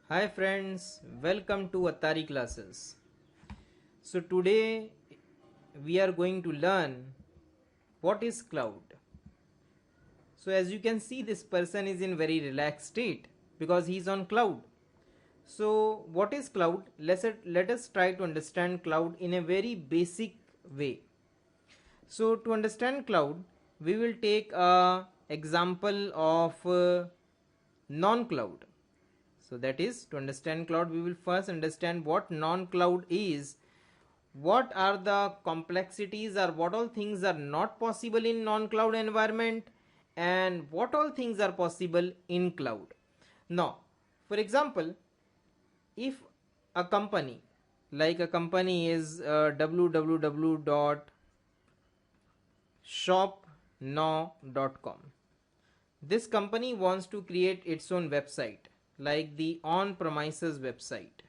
Hi friends, welcome to Atari classes. So today we are going to learn what is cloud. So as you can see, this person is in very relaxed state because he is on cloud. So what is cloud? Let us try to understand cloud in a very basic way. So to understand cloud, we will take a example of non-cloud. So that is, to understand cloud, we will first understand what non-cloud is, what are the complexities or what all things are not possible in non-cloud environment, and what all things are possible in cloud. Now, for example, if a company, like a company is www.shopnow.com, this company wants to create its own website, like the on premises website.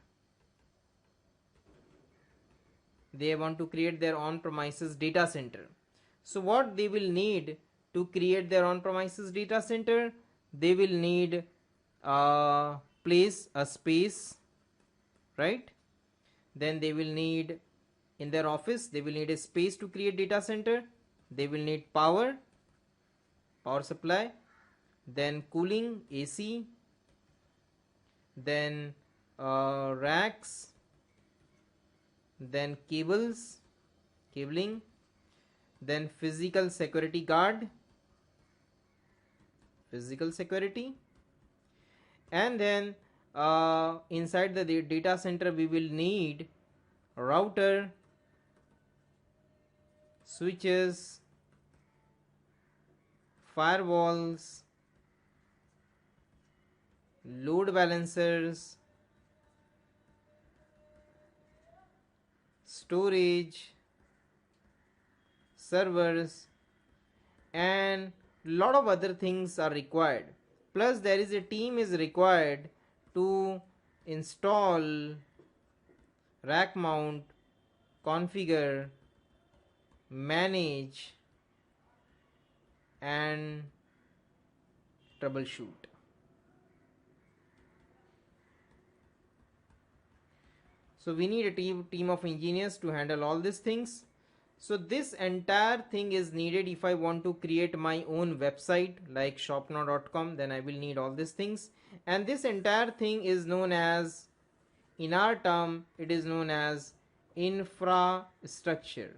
They want to create their on premises data center. So what they will need to create their on premises data center, they will need a place, a space, right? Then they will need, in their office they will need a space to create data center. They will need power supply, then cooling, AC, then racks, then cabling, then physical security, and then inside the data center we will need router, switches, firewalls, load balancers, storage, servers, and lot of other things are required. Plus there is a team is required to install, rack mount, configure, manage, and troubleshoot. So we need a team of engineers to handle all these things. So this entire thing is needed if I want to create my own website like shopnow.com. Then I will need all these things, and this entire thing is known as, in our term, it is known as infrastructure.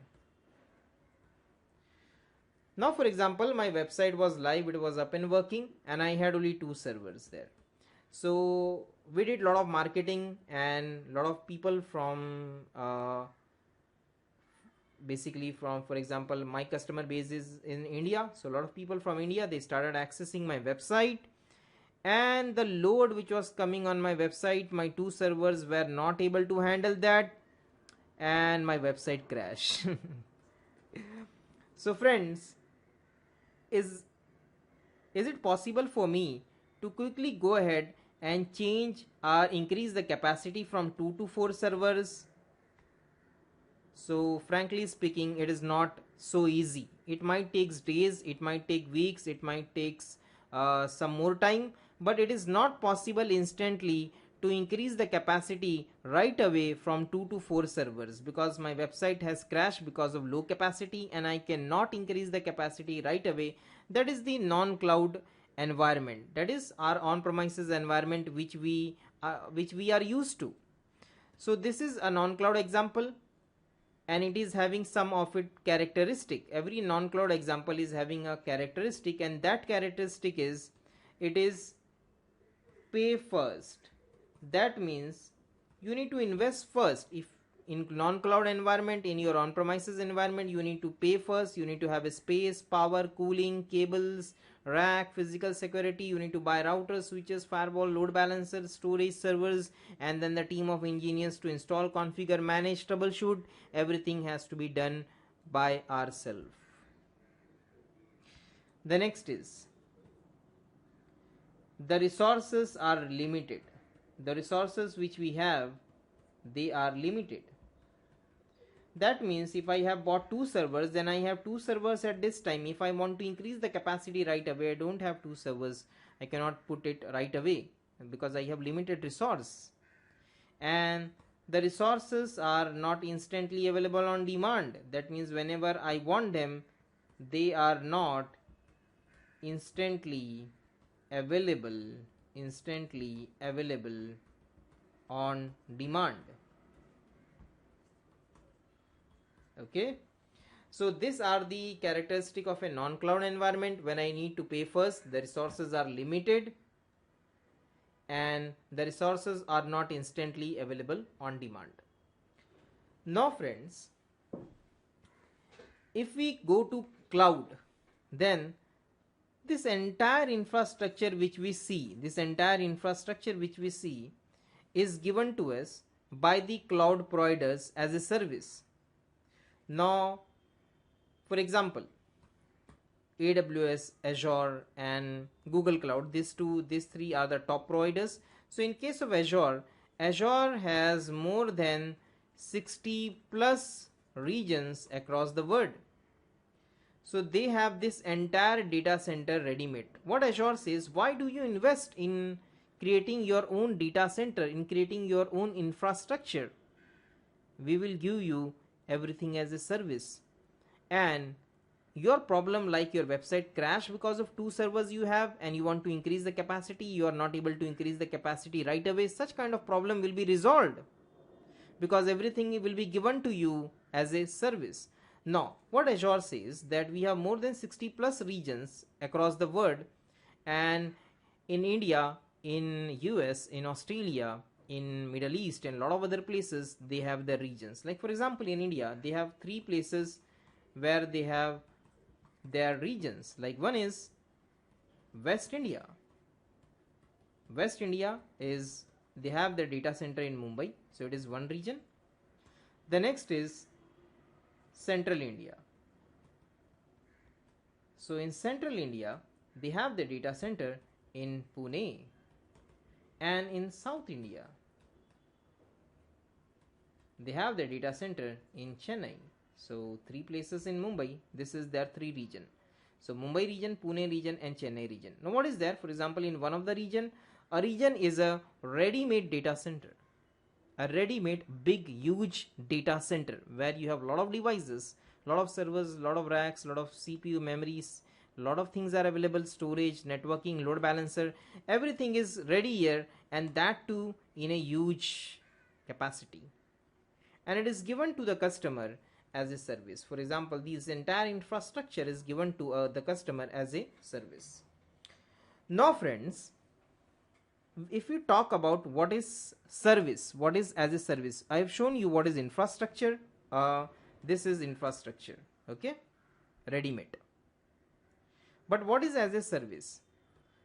Now for example, my website was live, it was up and working, and I had only 2 servers there. So we did a lot of marketing, and a lot of people from basically from, for example, my customer base is in India, so a lot of people from India, they started accessing my website, and the load which was coming on my website, my 2 servers were not able to handle that, and my website crashed. So friends, is it possible for me to quickly go ahead and change or increase the capacity from 2 to 4 servers? So frankly speaking, it is not so easy. It might take days, it might take weeks, it might take some more time, but it is not possible instantly to increase the capacity right away from 2 to 4 servers, because my website has crashed because of low capacity and I cannot increase the capacity right away. That is the non-cloud environment, that is our on-premises environment which we are used to. So this is a non-cloud example, and it is having some of it characteristic. Every non-cloud example is having a characteristic, and that characteristic is, it is pay first. That means you need to invest first. If in non-cloud environment, in your on-premises environment, you need to pay first. You need to have a space, power, cooling, cables, rack, physical security. You need to buy routers, switches, firewall, load balancers, storage, servers, and then the team of engineers to install, configure, manage, troubleshoot. Everything has to be done by ourselves. The next is, the resources are limited. The resources which we have, they are limited. That means if I have bought 2 servers, then I have 2 servers at this time. If I want to increase the capacity right away, I don't have 2 servers, I cannot put it right away. because I have limited resource. And the resources are not instantly available on demand. That means whenever I want them, they are not instantly available on demand. Okay, so these are the characteristic of a non-cloud environment. When I need to pay first, the resources are limited and the resources are not instantly available on demand. Now friends, if we go to cloud, then this entire infrastructure which we see, is given to us by the cloud providers as a service. Now, for example, AWS, Azure and Google Cloud, these three are the top providers. So in case of Azure, Azure has more than 60 plus regions across the world. So they have this entire data center ready made. What Azure says, why do you invest in creating your own data center, in creating your own infrastructure? We will give you everything as a service. And your problem, like your website crash because of two servers you have and you want to increase the capacity, you are not able to increase the capacity right away, such kind of problem will be resolved because everything will be given to you as a service. Now, what Azure says, that we have more than 60 plus regions across the world, and in India, in US, in Australia, in Middle East and a lot of other places, they have their regions. Like for example, in India, they have 3 places where they have their regions. Like one is West India. West India is, they have their data center in Mumbai, so it is one region. The next is Central India. So in Central India, they have the data center in Pune. And in South India, they have the data center in Chennai. So 3 places in Mumbai, this is their 3 region. So Mumbai region, Pune region and Chennai region. Now what is there? For example, in one of the region, a region is a ready-made data center. A ready-made big huge data center where you have a lot of devices, lot of servers, lot of racks, lot of CPU memories, lot of things are available, storage, networking, load balancer, everything is ready here, and that too in a huge capacity, and it is given to the customer as a service. For example, this entire infrastructure is given to the customer as a service. Now friends, if we talk about what is service, what is as a service, I have shown you what is infrastructure. This is infrastructure, okay, ready made. But what is as a service?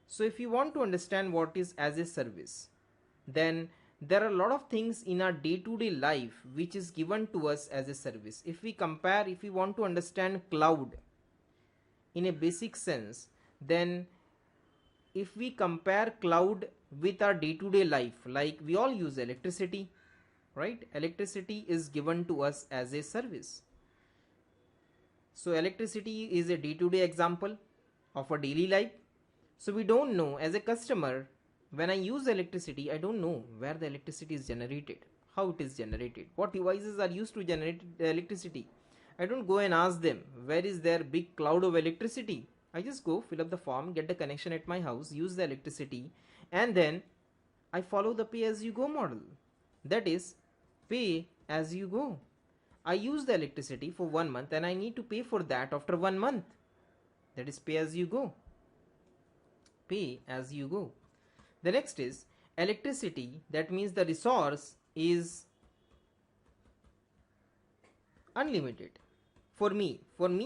So if you want to understand what is as a service, then there are a lot of things in our day-to-day life which is given to us as a service. If we compare, if we want to understand cloud in a basic sense, then if we compare cloud with our day-to-day life, like we all use electricity, right? Electricity is given to us as a service. So electricity is a day-to-day example of a daily life. So we don't know, as a customer, when I use electricity, I don't know where the electricity is generated, how it is generated, what devices are used to generate the electricity. I don't go and ask them where is their big cloud of electricity. I just go fill up the form, get the connection at my house, use the electricity, and then I follow the pay as you go model. That is pay as you go. I use the electricity for 1 month and I need to pay for that after 1 month. That is pay as you go. Pay as you go. The next is electricity. That means the resource is unlimited. For me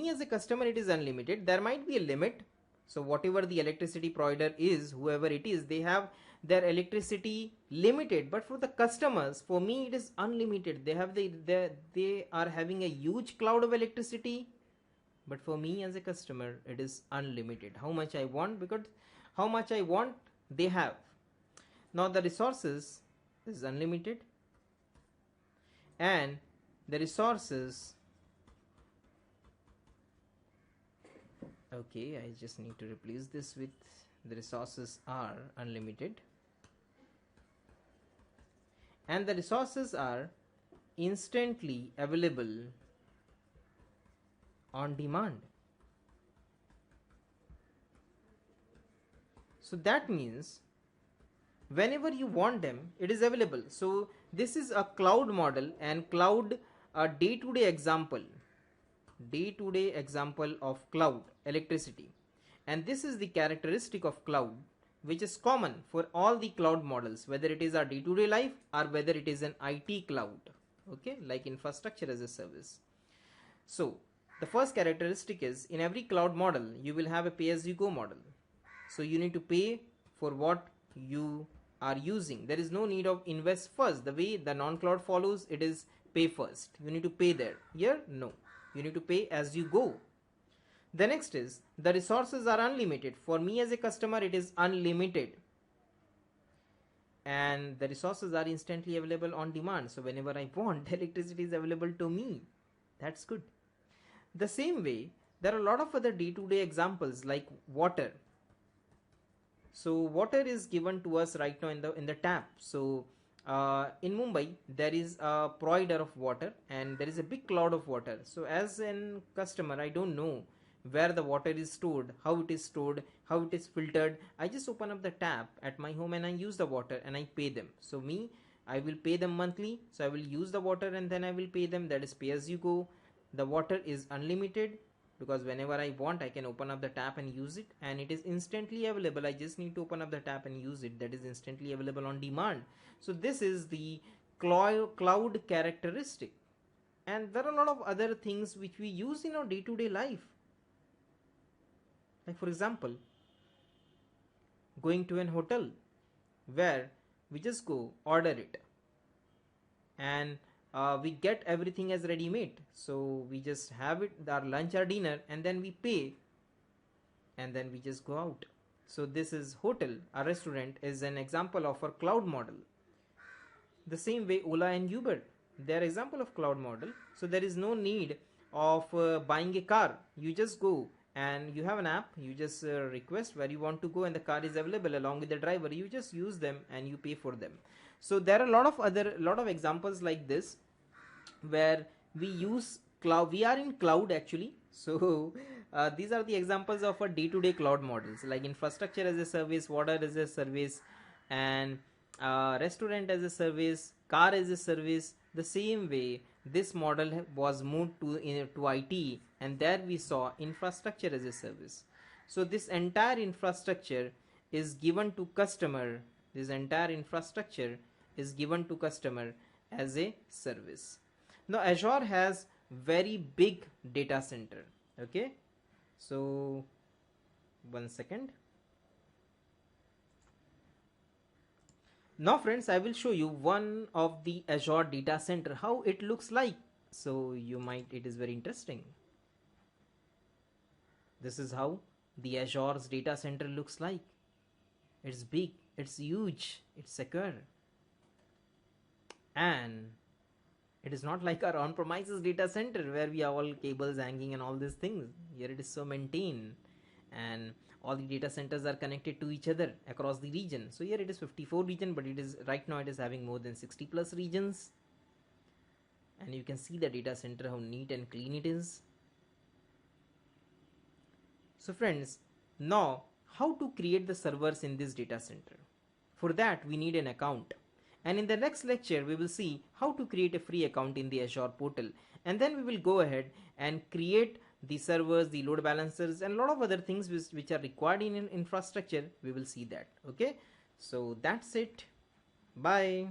as a customer, it is unlimited. There might be a limit. So whatever the electricity provider is, whoever it is, they have their electricity limited. But for the customers, for me, it is unlimited. They are having a huge cloud of electricity. But for me as a customer, it is unlimited. How much I want, because how much I want, they have. Now the resources is unlimited, and the resources, okay, I just need to replace this with the resources are unlimited. and the resources are instantly available on demand. So that means whenever you want them, it is available. So this is a cloud model, and cloud, a day-to-day example of cloud electricity. And this is the characteristic of cloud which is common for all the cloud models, whether it is our day-to-day life or whether it is an IT cloud, okay, like infrastructure as a service. So the first characteristic is, in every cloud model you will have a pay as you go model. So you need to pay for what you are using. There is no need of invest first. The way the non-cloud follows, it is pay first. You need to pay there. Here, no. You need to pay as you go. The next is, the resources are unlimited. For me as a customer, it is unlimited. And the resources are instantly available on demand. So whenever I want, the electricity is available to me. That's good. The same way, there are a lot of other day-to-day examples like water. So water is given to us right now in the tap. So in Mumbai there is a provider of water, and there is a big cloud of water. So as an customer, I don't know where the water is stored, how it is stored, how it is filtered. I just open up the tap at my home and I use the water and I pay them. So I will pay them monthly. So I will use the water and then I will pay them. That is pay as you go. The water is unlimited, because whenever I want, I can open up the tap and use it, and it is instantly available. I just need to open up the tap and use it. That is instantly available on demand. So this is the cloud characteristic. And there are a lot of other things which we use in our day-to-day life. Like for example, going to an hotel where we just go order it, and we get everything as ready made. So we just have it, our lunch or dinner, and then we pay, and then we just go out. So this is hotel. A restaurant is an example of our cloud model. The same way, Ola and Uber, they are example of cloud model. So there is no need of buying a car. You just go and you have an app, you just request where you want to go, and the car is available along with the driver. You just use them and you pay for them. So there are a lot of examples like this where we use cloud. We are in cloud actually. So these are the examples of our day-to-day cloud models, like infrastructure as a service, water as a service, and restaurant as a service, car as a service. The same way this model was moved to IT, and there we saw infrastructure as a service. So this entire infrastructure is given to customer. This entire infrastructure is given to customer as a service. Now Azure has very big data center. Okay, so one second. Now friends, I will show you one of the Azure data center, how it looks like. So it is very interesting. This is how the Azure's data center looks like. It's big, it's huge, it's secure. And it is not like our on-premises data center where we have all cables hanging and all these things. Here it is so maintained, and all the data centers are connected to each other across the region. So here it is 54 region, but it is right now it is having more than 60 plus regions. And you can see the data center, how neat and clean it is. So friends, now how to create the servers in this data center? For that we need an account. And in the next lecture, we will see how to create a free account in the Azure portal. And then we will go ahead and create the servers, the load balancers, and a lot of other things which are required in infrastructure. We will see that. Okay. So that's it. Bye.